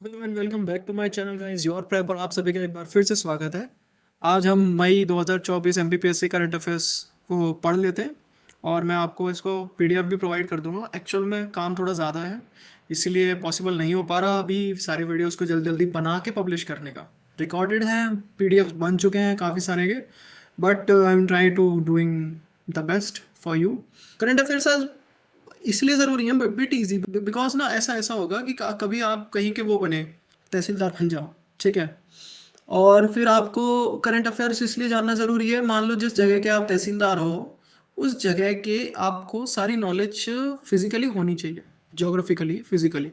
Hello and welcome back to my channel guys your prep और आप सभी का एक बार फिर से स्वागत है। आज हम मई 2024 एमपीपीएससी करंट अफेयर्स को पढ़ लेते हैं और मैं आपको इसको पीडीएफ भी प्रोवाइड कर दूंगा। एक्चुअल में काम थोड़ा ज़्यादा है, इसीलिए पॉसिबल नहीं हो पा रहा अभी सारे वीडियोस को जल्दी जल्दी बना के पब्लिश करने का। रिकॉर्डेड हैं, पीडीएफ बन चुके हैं काफ़ी सारे के, but I am try to doing the best for you. Current affairs इसलिए ज़रूरी है बिट ईजी बिकॉज ना ऐसा ऐसा होगा कि कभी आप कहीं के वो बने, तहसीलदार बन जाओ, ठीक है। और फिर आपको करंट अफेयर्स इसलिए जानना ज़रूरी है, मान लो जिस जगह के आप तहसीलदार हो उस जगह के आपको सारी नॉलेज फिजिकली होनी चाहिए, जोग्राफिकली फिजिकली।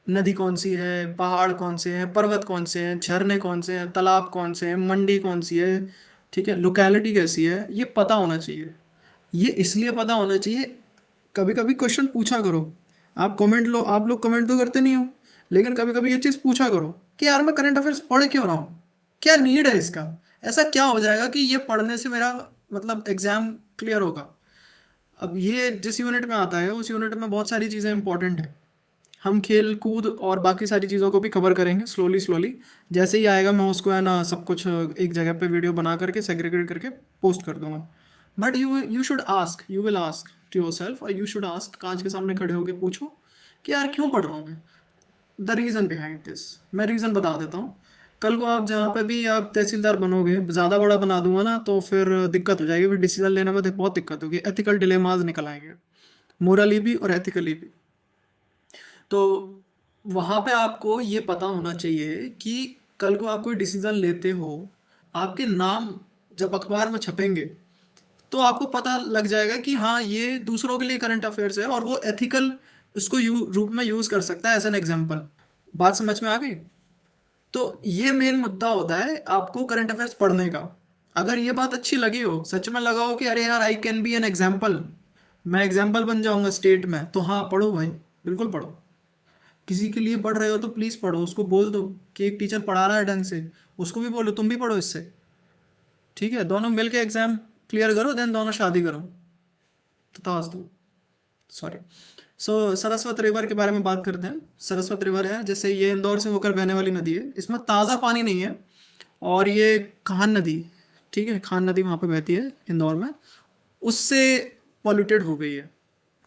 नदी कौन सी है, पहाड़ कौन से हैं, पर्वत कौन से हैं, झरने कौन से हैं, तालाब कौन से हैं, मंडी कौन सी है, ठीक है, लोकेलिटी कैसी है, ये पता होना चाहिए। ये इसलिए पता होना चाहिए, कभी कभी क्वेश्चन पूछा करो। आप लोग कमेंट तो करते नहीं हो, लेकिन कभी कभी ये चीज़ पूछा करो कि यार मैं करंट अफेयर्स पढ़ क्यों रहा हूँ, क्या नीड है इसका, ऐसा क्या हो जाएगा कि ये पढ़ने से मेरा मतलब एग्जाम क्लियर होगा। अब ये जिस यूनिट में आता है उस यूनिट में बहुत सारी चीज़ें इंपॉर्टेंट है। हम खेल कूद और बाकी सारी चीज़ों को भी कवर करेंगे स्लोली स्लोली। जैसे ही आएगा मैं उसको है ना सब कुछ एक जगह पे वीडियो बना करके सेग्रीगेट करके पोस्ट कर दूंगा। But you should ask, you will ask to yourself, और यू शुड आस्क, कांच के सामने खड़े होकर पूछो कि यार क्यों पढ़ रहा हूँ मैं, द रीज़न बिहाइंड दिस। मैं रीज़न बता देता हूँ। कल को आप जहाँ पे भी आप तहसीलदार बनोगे, ज़्यादा बड़ा बना दूंगा ना तो फिर दिक्कत हो जाएगी, फिर डिसीजन लेने में बहुत दिक्कत होगी, एथिकल डिलेमाज निकल आएंगे, मोरली भी और एथिकली भी। तो वहाँ पे आपको ये पता होना चाहिए कि कल को आप कोई डिसीजन लेते हो, आपके नाम जब अखबार में छपेंगे तो आपको पता लग जाएगा कि हाँ ये दूसरों के लिए करंट अफेयर्स है और वो एथिकल उसको रूप में यूज़ कर सकता है एज एन एग्जाम्पल। बात समझ में आ गई? तो ये मेन मुद्दा होता है आपको करंट अफेयर्स पढ़ने का। अगर ये बात अच्छी लगी हो, सच में लगा हो कि अरे यार I can be an example, मैं एग्जाम्पल बन जाऊंगा स्टेट में, तो हाँ पढ़ो भाई, बिल्कुल पढ़ो। किसी के लिए पढ़ रहे हो तो प्लीज़ पढ़ो, उसको बोल दो कि एक टीचर पढ़ा रहा है ढंग से, उसको भी बोलो तुम भी पढ़ो इससे, ठीक है। दोनों मिल के एग्ज़ाम क्लियर करो, देन दोनों शादी करो। तो सॉरी। सो सरस्वत रिवर के बारे में बात करते हैं। सरस्वत रिवर है, जैसे ये इंदौर से होकर बहने वाली नदी है, इसमें ताज़ा पानी नहीं है, और ये खान नदी, ठीक है, खान नदी वहाँ पे बहती है इंदौर में, उससे पॉल्यूटेड हो गई है।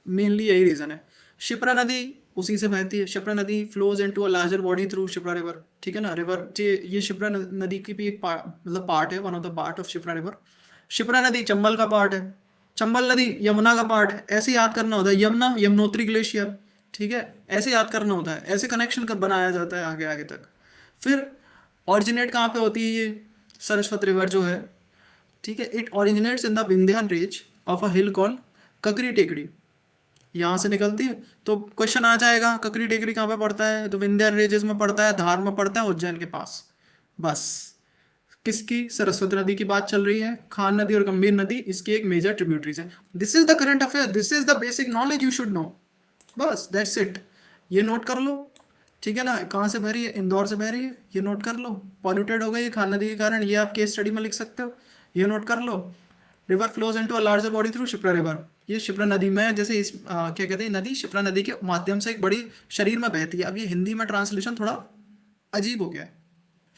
मेनली यही रीज़न है। शिप्रा नदी उसी से बहती है। शिप्रा नदी flows into a larger body through Shipra river, ठीक है ना। रिवर ये शिप्रा नदी की भी एक मतलब पार्ट है, one of the part of Shipra river. Shipra नदी चंबल का पार्ट है, चंबल नदी यमुना का पार्ट है। ऐसे याद करना होता है, यमुना यमुनोत्री ग्लेशियर, ठीक है, ऐसे याद करना होता है, ऐसे कनेक्शन कर बनाया जाता है आगे आगे तक। फिर ऑरिजिनेट कहाँ पे होती है ये सरस्वती रिवर जो है, ठीक है, it originates in the Vindhyan range of a hill called ककरी टेकड़ी, यहाँ से निकलती है। तो क्वेश्चन आ जाएगा ककरी टेकरी कहाँ पे पड़ता है, तो विंध्यान रेंजेस में पड़ता है, धार में पड़ता है, उज्जैन के पास। बस। किसकी? सरस्वती नदी की बात चल रही है। खान नदी और गंभीर नदी इसकी एक मेजर ट्रिब्यूटरीज है। This is the current affair, this is the basic knowledge you should know. बस दैट्स इट। ये नोट कर लो, ठीक है ना। कहाँ से बह रही है? इंदौर से बह रही है, ये नोट कर लो। पॉल्यूटेड हो गई है खान नदी के कारण, ये आप केस स्टडी में लिख सकते हो, ये नोट कर लो। River flows into a larger body through Shipra river, ये शिप्रा नदी में, जैसे इस क्या कहते हैं, नदी शिप्रा नदी के माध्यम से एक बड़ी शरीर में बहती है। अब ये हिंदी में ट्रांसलेशन थोड़ा अजीब हो गया है।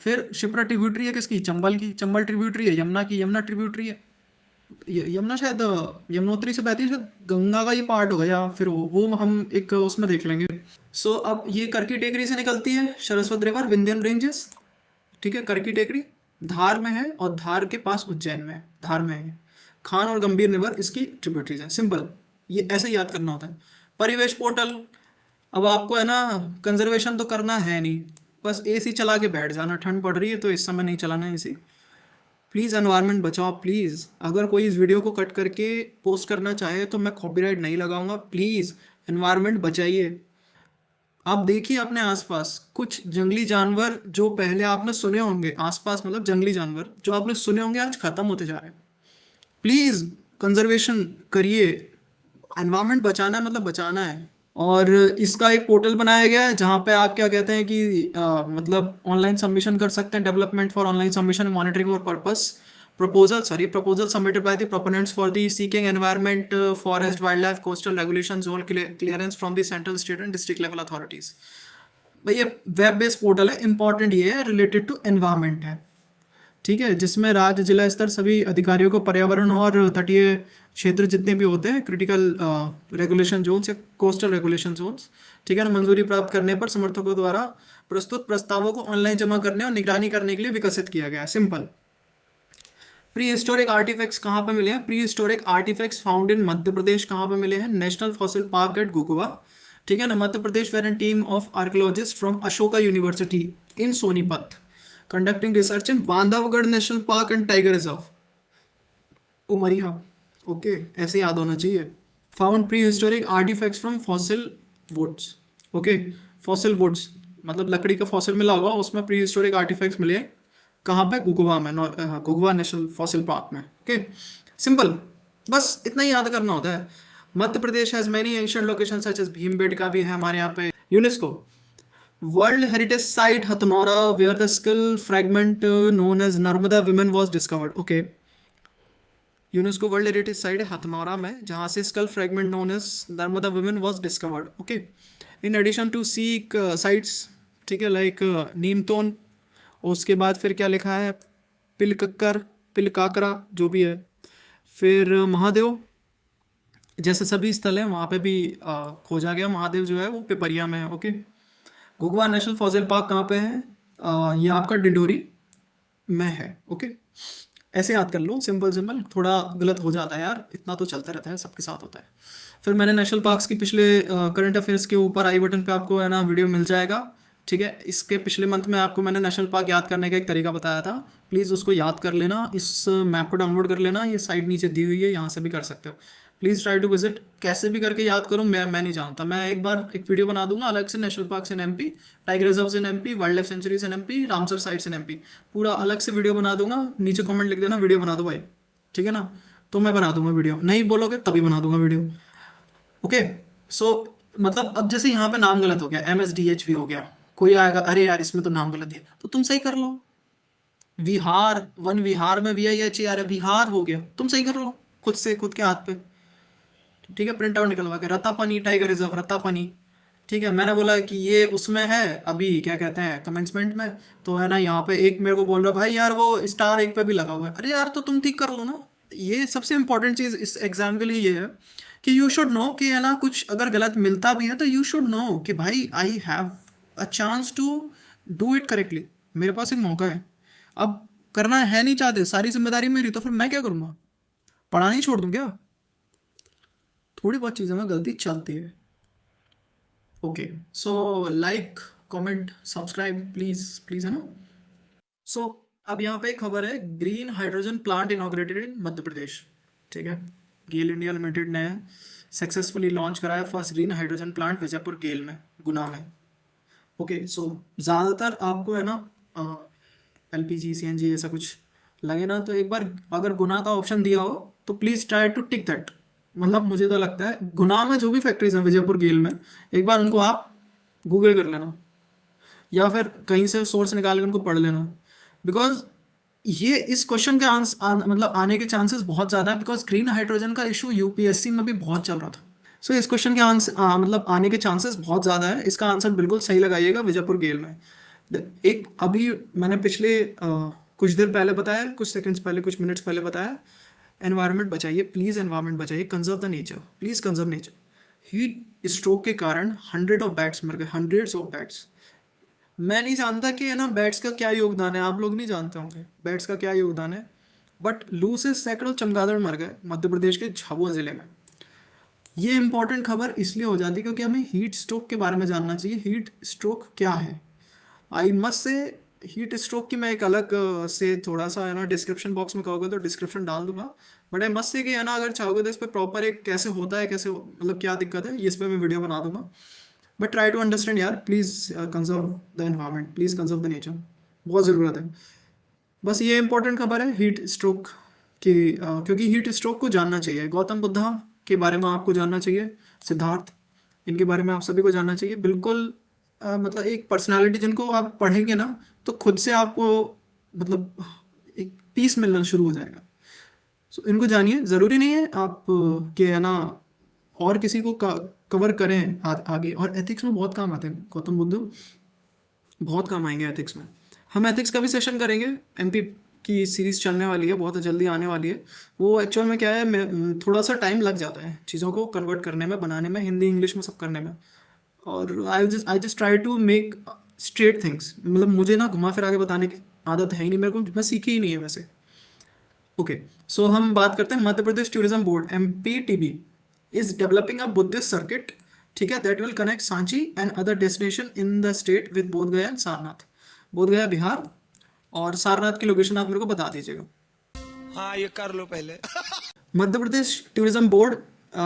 फिर शिप्रा ट्रिब्यूटरी है किसकी? चंबल की। चंबल ट्रिब्यूटरी है यमुना की। यमुना ट्रिब्यूटरी है यमुना शायद यमुनोत्री से बहती है, शायद गंगा का ये पार्ट होगा, या फिर वो हम एक उसमें देख लेंगे। सो अब ये करकी टेकरी से निकलती है सरस्वती रिवर, विंध्यन रेंजेस, ठीक है। करकी टेकरी धार में है, और धार के पास उज्जैन में है, धार में है। खान और गंभीर रिवर इसकी ट्रिब्यूटरीज हैं। सिंपल, ये ऐसे याद करना होता है। परिवेश पोर्टल, अब आपको है ना कंजर्वेशन तो करना है नहीं, बस एसी चला के बैठ जाना। ठंड पड़ रही है तो इस समय नहीं चलाना है एसी। प्लीज़ एनवायरनमेंट बचाओ प्लीज़। अगर कोई इस वीडियो को कट करके पोस्ट करना चाहे तो मैं कॉपीराइट नहीं लगाऊंगा। प्लीज़ एनवायरनमेंट बचाइए। आप देखिए अपने आसपास कुछ जंगली जानवर जो पहले आपने सुने होंगे, आसपास मतलब जंगली जानवर जो आपने सुने होंगे, आज खत्म होते जा रहे हैं। प्लीज़ कंजर्वेशन करिए। एनवायरनमेंट बचाना है मतलब बचाना है। और इसका एक पोर्टल बनाया गया है जहाँ पे आप क्या कहते हैं कि मतलब ऑनलाइन सबमिशन कर सकते हैं। Development for online submission monitoring और purpose proposal submitted by the proponents for the seeking environment, forest, wildlife, coastal regulation, zone clearance from the central, state and district level authorities. भाई ये web based portal है, important ये है, related to environment है, ठीक है, जिसमें राज्य जिला स्तर सभी अधिकारियों को पर्यावरण और तटीय क्षेत्र जितने भी होते हैं क्रिटिकल रेगुलेशन जोन्स या कोस्टल रेगुलेशन जोन्स, ठीक है ना, मंजूरी प्राप्त करने पर समर्थकों द्वारा प्रस्तुत प्रस्तावों को ऑनलाइन जमा करने और निगरानी करने के लिए विकसित किया गया है। सिंपल। प्री हिस्टोरिक आर्टिफैक्ट्स कहाँ पे मिले हैं? Prehistoric artefacts found in Madhya Pradesh कहाँ पे मिले हैं? National fossil park at Gugwa, ठीक है ना, Madhya Pradesh, where an team of archaeologist from Ashoka university in Sonipat conducting research in Bandhavgarh national park and tiger reserve Umaria. Okay, ऐसे याद होना चाहिए। Found prehistoric artefacts from fossil woods. Okay, fossil woods मतलब लकड़ी का फॉसिल मिला होगा, उसमें प्री हिस्टोरिक आर्टिफैक्ट्स मिले हैं। कहाँ पे? गुगवा में, गुगवा नेशनल फॉसिल पार्क में। ओके, सिंपल, बस इतना ही याद करना होता है। Madhya Pradesh has many ancient location such as Bhimbetka भी है हमारे यहाँ पे। UNESCO world heritage site Hathnora where the skull fragment known as Narmada women was discovered. Okay, UNESCO world heritage site है हथनौरा में, जहाँ से skull fragment known as Narmada women was discovered. Okay, in addition to seek sites, ठीक है, like नीमतोन, उसके बाद फिर क्या लिखा है? पिलकक्कर, पिलकाकरा, जो भी है, फिर महादेव, जैसे सभी स्थल हैं वहाँ पे भी खोजा गया। महादेव जो है वो पिपरिया में है। ओके, गुगवा नेशनल फॉसिल पार्क कहाँ पे है? ये आपका डिंडोरी में है। ओके, ऐसे याद कर लो, सिंपल सिंपल। थोड़ा गलत हो जाता है यार, इतना तो चलता रहता है, सबके साथ होता है। फिर मैंने नेशनल पार्क्स की पिछले करंट अफेयर्स के ऊपर आई बटन पे आपको है ना वीडियो मिल जाएगा, ठीक है। इसके पिछले मंथ में आपको मैंने नेशनल पार्क याद करने का एक तरीका बताया था, प्लीज़ उसको याद कर लेना, इस मैप को डाउनलोड कर लेना, ये साइट नीचे दी हुई है, यहाँ से भी कर सकते हो। Please try to visit. कैसे भी करके याद करो, मैं नहीं जानता। मैं एक बार एक वीडियो बना दूंगा अलग से, national park in MP, tiger reserve in MP, wild life sanctuaries in MP, Ramsar sites in MP, पूरा अलग से वीडियो बना दूंगा। नीचे कमेंट लिख देना वीडियो बना दो भाई, ठीक है ना, तो मैं बना दूंगा वीडियो। नहीं बोलोगे तभी बना दूंगा वीडियो। ओके, सो मतलब अब जैसे यहाँ पे नाम गलत हो गया, MSDH भी हो गया, कोई आएगा अरे यार इसमें तो नाम गलत दिया, तो तुम सही कर लो। विहार, वन विहार में VIH विहार हो गया, तुम सही कर लो खुद से, खुद के हाथ पे, ठीक है। प्रिंट आउट निकलवा के, रत्तापनी टाइगर रिजर्व, रत्तापनी, ठीक है। मैंने बोला कि ये उसमें है अभी, क्या कहते हैं, कमेंसमेंट में, तो है ना यहाँ पे एक मेरे को बोल रहा भाई यार वो स्टार एक पे भी लगा हुआ है। अरे यार तो तुम ठीक कर लो ना। ये सबसे इंपॉर्टेंट चीज़ इस एग्जाम के लिए ये है कि यू शुड नो कि है ना, कुछ अगर गलत मिलता भी है तो यू शुड नो कि भाई I have a chance to do it correctly, मेरे पास एक मौका है। अब करना है नहीं चाहते, सारी जिम्मेदारी मेरी, तो फिर मैं क्या करूँगा? पढ़ाना ही छोड़ दूँ क्या? थोड़ी बहुत चीज़ों में गलती चलती है। Okay, so like, comment, subscribe please please, है ना। सो अब यहाँ पे एक खबर है, green hydrogen plant inaugurated in Madhya Pradesh, ठीक है। गेल इंडिया लिमिटेड ने सक्सेसफुली लॉन्च कराया first green hydrogen plant Vijaypur GAIL में, गुना में। ओके, सो ज़्यादातर आपको है ना LPG CNG ऐसा कुछ लगे ना, तो एक बार अगर गुना का ऑप्शन दिया हो तो please try to tick that. मतलब मुझे तो लगता है गुना में जो भी फैक्ट्रीज हैं विजयपुर गेल में, एक बार उनको आप गूगल कर लेना या फिर कहीं से सोर्स निकाल के उनको पढ़ लेना, बिकॉज ये इस क्वेश्चन के मतलब आने के चांसेस बहुत ज़्यादा है, बिकॉज ग्रीन हाइड्रोजन का इशू UPSC में भी बहुत चल रहा था। सो इस क्वेश्चन के आंसर मतलब आने के चांसेस बहुत ज़्यादा है। इसका आंसर बिल्कुल सही लगाइएगा, विजयपुर गेल में। एक अभी मैंने पिछले कुछ देर पहले बताया, कुछ सेकंड्स पहले, कुछ मिनट्स पहले बताया, एनवायरनमेंट बचाइए प्लीज़, एनवायरनमेंट बचाइए, conserve the nature please, conserve nature. Heat stroke के कारण 100 ऑफ बैट्स मर गए, 100 ऑफ बैट्स। मैं नहीं जानता कि है ना बैट्स का क्या योगदान है, आप लोग नहीं जानते होंगे बैट्स का क्या योगदान है, बट लू से सैकड़ों चमगादड़ मर गए मध्य प्रदेश के झाबुआ ज़िले में। ये इंपॉर्टेंट खबर इसलिए हो जाती है क्योंकि हमें हीट स्ट्रोक के बारे में जानना चाहिए। हीट स्ट्रोक क्या है? I must say heat stroke की मैं एक अलग से थोड़ा सा है ना डिस्क्रिप्शन बॉक्स में कहोगे तो डिस्क्रिप्शन डाल दूंगा, बट आई मस्ट से कि है ना अगर चाहोगे तो इस पर प्रॉपर एक कैसे होता है, कैसे मतलब क्या दिक्कत है, इस पर मैं वीडियो बना दूंगा। बट ट्राई टू अंडरस्टैंड यार, please conserve the environment, please conserve the nature, बहुत ज़रूरत है। बस ये इंपॉर्टेंट खबर है हीट स्ट्रोक की, क्योंकि हीट स्ट्रोक को जानना चाहिए। गौतम बुद्धा के बारे में आपको जानना चाहिए, सिद्धार्थ, इनके बारे में आप सभी को जानना चाहिए बिल्कुल। मतलब एक पर्सनालिटी जिनको आप पढ़ेंगे ना तो खुद से आपको मतलब एक पीस मिलना शुरू हो जाएगा। सो इनको जानिए, ज़रूरी नहीं है आप के है ना और किसी को कवर करें आगे, और एथिक्स में बहुत काम आते हैं गौतम बुद्ध, बहुत काम आएंगे एथिक्स में। हम एथिक्स का भी सेशन करेंगे, एमपी की सीरीज़ चलने वाली है, बहुत जल्दी आने वाली है। वो एक्चुअल में क्या है, थोड़ा सा टाइम लग जाता है चीज़ों को कन्वर्ट करने में, बनाने में, हिंदी इंग्लिश में सब करने में। और I just try to make straight things, मतलब मुझे ना घुमा फिरा के बताने की आदत है ही नहीं मेरे को, मैं सीखी ही नहीं है वैसे। ओके, सो हम बात करते हैं Madhya Pradesh tourism board MPTB is developing a Buddhist circuit, ठीक है, that will connect Sanchi and other destination in the state with Bodh Gaya and Sarnath. बोध गया बिहार और सारनाथ की लोकेशन आप मेरे को बता दीजिएगा। हाँ ये कर लो पहले। मध्य प्रदेश टूरिज्म बोर्ड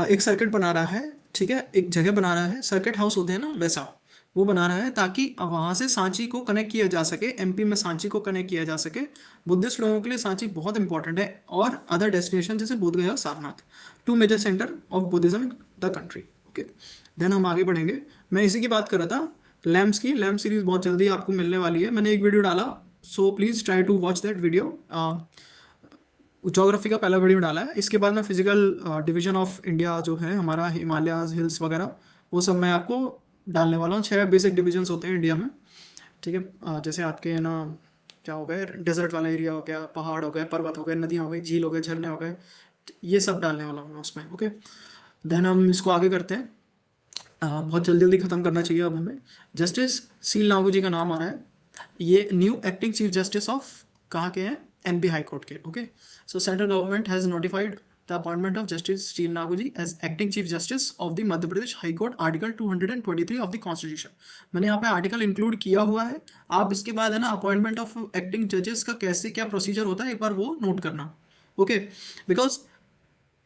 एक सर्किट बना रहा है, ठीक है, एक जगह बना रहा है, सर्किट हाउस होते हैं ना वैसा, वो बना रहा है ताकि वहाँ से सांची को कनेक्ट किया जा सके, एमपी में सांची को कनेक्ट किया जा सके। बुद्धिस्ट लोगों के लिए सांची बहुत इंपॉर्टेंट है, और अदर डेस्टिनेशन जैसे बोध गया और Sarnath, 2 major centre of Buddhism in the country. Okay, then हम आगे बढ़ेंगे। मैं इसी की बात कर रहा था, लैम्प्स की। लैम्प सीरीज बहुत जल्दी आपको मिलने वाली है, मैंने एक वीडियो डाला, so please try to watch that video. Geography का पहला वीडियो डाला है, इसके बाद मैं फिजिकल डिवीजन ऑफ इंडिया जो है हमारा, हिमालयाज, हिल्स वगैरह, वो सब मैं आपको डालने वाला हूँ। 6 बेसिक डिविजन्स होते हैं इंडिया में, ठीक है, जैसे आपके ना क्या हो गए, डेजर्ट वाला एरिया हो गया, पहाड़ हो गए, पर्वत हो गए, नदियाँ हो गई, झील हो गए, झरने हो गए, ये सब डालने वाला हूँ मैं उसमें। ओके, देन हम इसको आगे करते हैं। बहुत जल्दी जल्दी ख़त्म करना चाहिए अब हमें। जस्टिस सील नागू जी का नाम आ रहा है, ये new acting chief justice of कहाँ के हैं, NP हाई कोर्ट के। Okay, so central government has notified the appointment of justice Sheel Nagu ji as acting chief justice of the Madhya Pradesh high court, article 223 of the constitution. मैंने यहाँ पे आर्टिकल इंक्लूड किया हुआ है, आप इसके बाद है ना अपॉइंटमेंट ऑफ एक्टिंग जजेस का कैसे क्या प्रोसीजर होता है एक बार वो नोट करना। Okay, because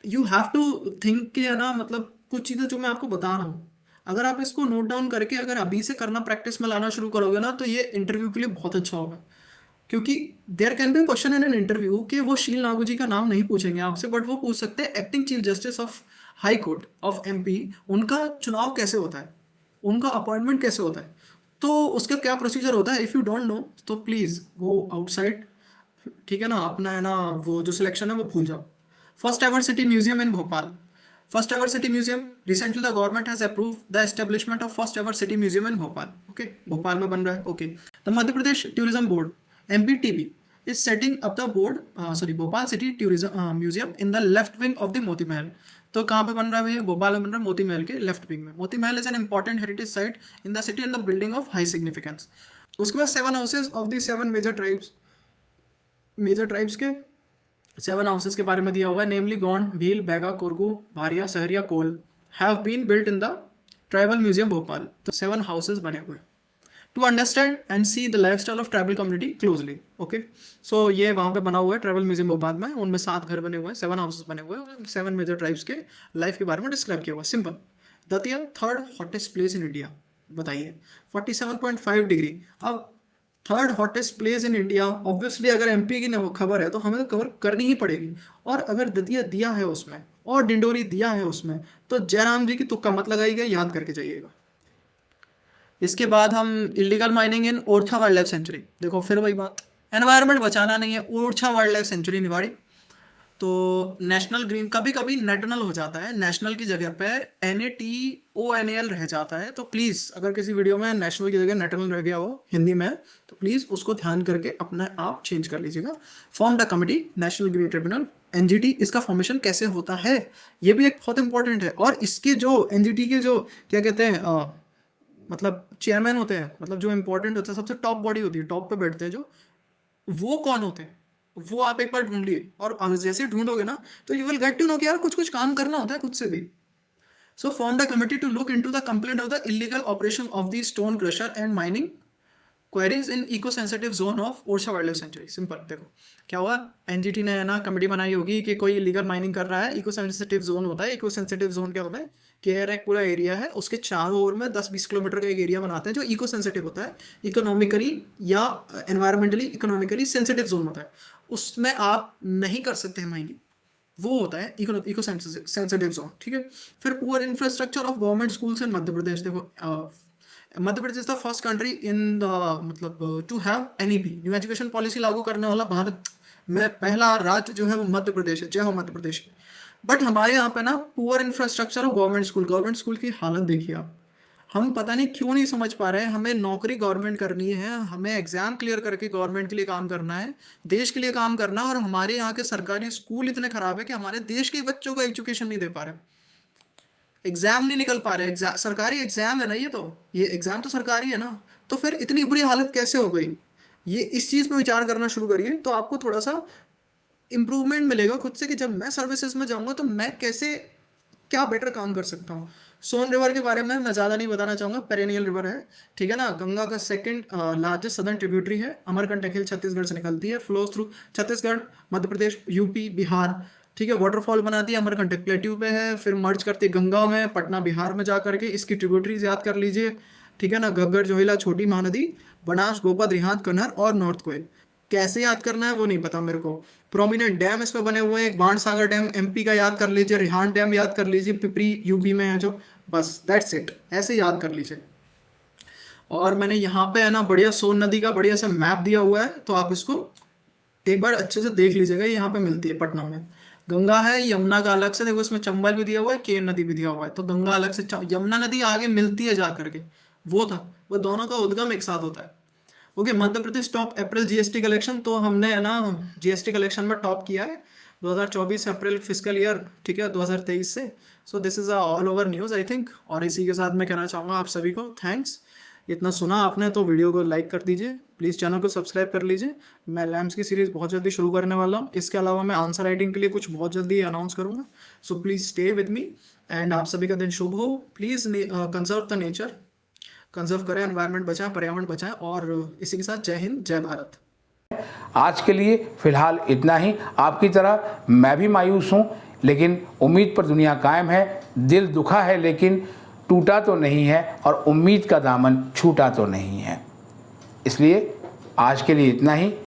you have to think कि है ना, मतलब कुछ चीज़ें जो मैं आपको बता रहा हूँ, अगर आप इसको नोट डाउन करके अगर अभी से करना, प्रैक्टिस में लाना शुरू करोगे ना, तो ये इंटरव्यू के लिए बहुत अच्छा होगा। क्योंकि there can be question in an interview कि वो शील नागू जी का नाम नहीं पूछेंगे आपसे, बट वो पूछ सकते हैं acting chief justice of high court of MP, उनका चुनाव कैसे होता है, उनका अपॉइंटमेंट कैसे होता है, तो उसका क्या प्रोसीजर होता है। इफ़ यू डोंट नो तो प्लीज़ गो आउटसाइड, ठीक है ना, अपना है ना वो जो सिलेक्शन है वो भूल जाओ। First ever city museum in Bhopal, first ever city museum, recently the government has approve the establishment of first ever city museum in Bhopal. Okay, Bhopal में बन रहा है। Okay, the Madhya Pradesh tourism board MPTB is setting up the board Bhopal City Tourism Museum in the left wing of the Moti Mahal. तो कहाँ पे बन रहा है भैया, भोपाल में बन रहा है, मोती महल के लेफ्ट विंग में। Moti Mahal is an important heritage site in the city and the building of high significance. उसके बाद 7 houses of the 7 major tribes, major tribes के 7 हाउसेज के बारे में दिया हुआ है, namely Gond, Bhil, Baiga, Korku, Bharia, Sahariya, Kol, have been built in the tribal museum Bhopal. तो 7 हाउसेज बने हुए हैं to understand and see the lifestyle of tribal community closely. Okay, सो ये वहाँ पे बना हुआ है ट्राइबल म्यूजियम भोपाल में, उनमें 7 घर बने हुए हैं, 7 हाउसेज बने हुए हैं, 7 मेजर ट्राइब्स के लाइफ के बारे में डिस्क्राइब किया हुआ है। सिंपल। द्वितीय, third hottest place in India, बताइए 47.5 डिग्री। अब third hottest place in India, obviously अगर MP की खबर है तो हमें तो कवर करनी ही पड़ेगी, और अगर दतिया दिया है उसमें और डिंडोरी दिया है उसमें, तो जयराम जी की तुक्का मत लगाइएगा, याद करके जाइएगा। इसके बाद हम इलीगल माइनिंग इन ओरछा वाइल्ड लाइफ सेंचुरी, देखो फिर वही बात, एनवायरनमेंट बचाना नहीं है, Orchha wildlife century Niwari. तो नेशनल ग्रीन, कभी कभी नेशनल हो जाता है, नेशनल की जगह पे NATONAL रह जाता है, तो प्लीज़ अगर किसी वीडियो में नेशनल की जगह नेशनल रह गया हो हिंदी में, तो प्लीज़ उसको ध्यान करके अपने आप चेंज कर लीजिएगा। Form the committee national green tribunal NGT, इसका फॉर्मेशन कैसे होता है ये भी एक बहुत इंपॉर्टेंट है, और इसके जो NGT के जो क्या कहते हैं मतलब चेयरमैन होते हैं, मतलब जो इंपॉर्टेंट होता है, सबसे टॉप बॉडी होती है, टॉप पे बैठते हैं जो, वो कौन होते हैं वो आप एक बार ढूंढ लिए, और जैसे ढूंढोगे ना तो you will get to know कि यार कुछ कुछ काम करना होता है खुद से भी। So form the committee to look into the complaint of the illegal operation of the stone crusher and mining queries in eco sensitive zone of Orchha wildlife sanctuary. Simple, देखो क्या हुआ, NGT ने है ना कमेटी बनाई होगी कि कोई इलीगल माइनिंग कर रहा है, इको सेंसिटिव जोन होता है। इको सेंसिटिव जोन क्या होता है कि यार एक पूरा एरिया है, उसके चारों ओर में 10-20 किलोमीटर का एक एरिया बनाते हैं जो इको सेंसिटिव होता है, इकोनॉमिकली या एनवायरमेंटली इकोनॉमिकली सेंसिटिव जोन होता है, उसमें आप नहीं कर सकते माइनिंग, वो होता है इको सेंसिटिव जोन। ठीक है, फिर poor infrastructure of government schools in Madhya Pradesh, देखो Madhya Pradesh is the first country in the मतलब to have NEP, new education policy लागू करने वाला भारत में पहला राज्य जो है वो मध्य प्रदेश है। जय हो मध्य प्रदेश। बट हमारे यहाँ पे ना poor infrastructure of government school की हालत देखिए आप, हम पता नहीं क्यों नहीं समझ पा रहे हैं, हमें नौकरी गवर्नमेंट करनी है, हमें एग्जाम क्लियर करके गवर्नमेंट के लिए काम करना है, देश के लिए काम करना है, और हमारे यहाँ के सरकारी स्कूल इतने खराब है कि हमारे देश के बच्चों को एजुकेशन नहीं दे पा रहे, एग्जाम नहीं निकल पा रहे। एग्जाम सरकारी एग्जाम है ना, ये एग्जाम तो सरकारी है ना, तो फिर इतनी बुरी हालत कैसे हो गई? ये इस चीज़ पे विचार करना शुरू करिए, तो आपको थोड़ा सा इम्प्रूवमेंट मिलेगा खुद से कि जब मैं सर्विसेज में जाऊंगा तो मैं कैसे क्या बेटर काम कर सकता हूँ। सोन रिवर के बारे में मैं ज़्यादा नहीं बताना चाहूँगा, पेरेनियल रिवर है, ठीक है ना, गंगा का सेकंड लार्जेस्ट सदर्न ट्रिब्यूटरी है, अमरकंटक हिल छत्तीसगढ़ से निकलती है, flows through Chhattisgarh, Madhya Pradesh, UP, Bihar, ठीक है। वाटरफॉल बनाती है, अमरकंटक प्लेट्यू पे है, फिर मर्ज करती है गंगा में, पटना बिहार में जा करके। इसकी ट्रिब्यूटरीज याद कर लीजिए, ठीक है ना, घग्गर, जोहिला, छोटी महानदी, बनास, गोपा, रिहांद, कन्हर और नॉर्थ कोयल। कैसे याद करना है वो नहीं पता मेरे को। प्रोमिनेंट डैम इस पे बने हुए हैं, बाण सागर डैम एमपी का याद कर लीजिए, रिहांद डैम याद कर लीजिए, पिपरी यूपी में है जो, बस दैट्स इट, ऐसे याद कर लीजिए। और मैंने यहाँ पे है ना बढ़िया सोन नदी का बढ़िया सा मैप दिया हुआ है, तो आप इसको एक बार अच्छे से देख लीजिएगा, यहाँ पे मिलती है पटना में। गंगा है, यमुना का अलग से, देखो इसमें चंबल भी दिया हुआ है, केन नदी भी दिया हुआ है, तो गंगा अलग से, यमुना नदी आगे मिलती है जा करके, वो था, वो दोनों का उद्गम एक साथ होता है। ओके, मध्य प्रदेश टॉप अप्रैल जीएसटी कलेक्शन, तो हमने है ना जीएसटी कलेक्शन में टॉप किया है 2024 अप्रैल फिजिकल ईयर, ठीक है, 2023 से। So this is all over news I think. और इसी के साथ मैं कहना चाहूँगा आप सभी को थैंक्स, इतना सुना आपने तो वीडियो को लाइक कर दीजिए, प्लीज़ चैनल को सब्सक्राइब कर लीजिए। मैं लैम्स की सीरीज़ बहुत जल्दी शुरू करने वाला हूँ, इसके अलावा मैं आंसर राइटिंग के लिए कुछ बहुत जल्दी अनाउंस करूँगा। So please stay with me, and आप सभी का दिन शुभ हो। Please conserve the nature, conserve करें, एनवायरनमेंट बचाएं, पर्यावरण बचाएं, और इसी के साथ जय हिंद, जय भारत। आज के लिए फिलहाल इतना ही। आपकी तरह मैं भी मायूस हूँ, लेकिन उम्मीद पर दुनिया कायम है। दिल दुखा है लेकिन टूटा तो नहीं है, और उम्मीद का दामन छूटा तो नहीं है। इसलिए आज के लिए इतना ही।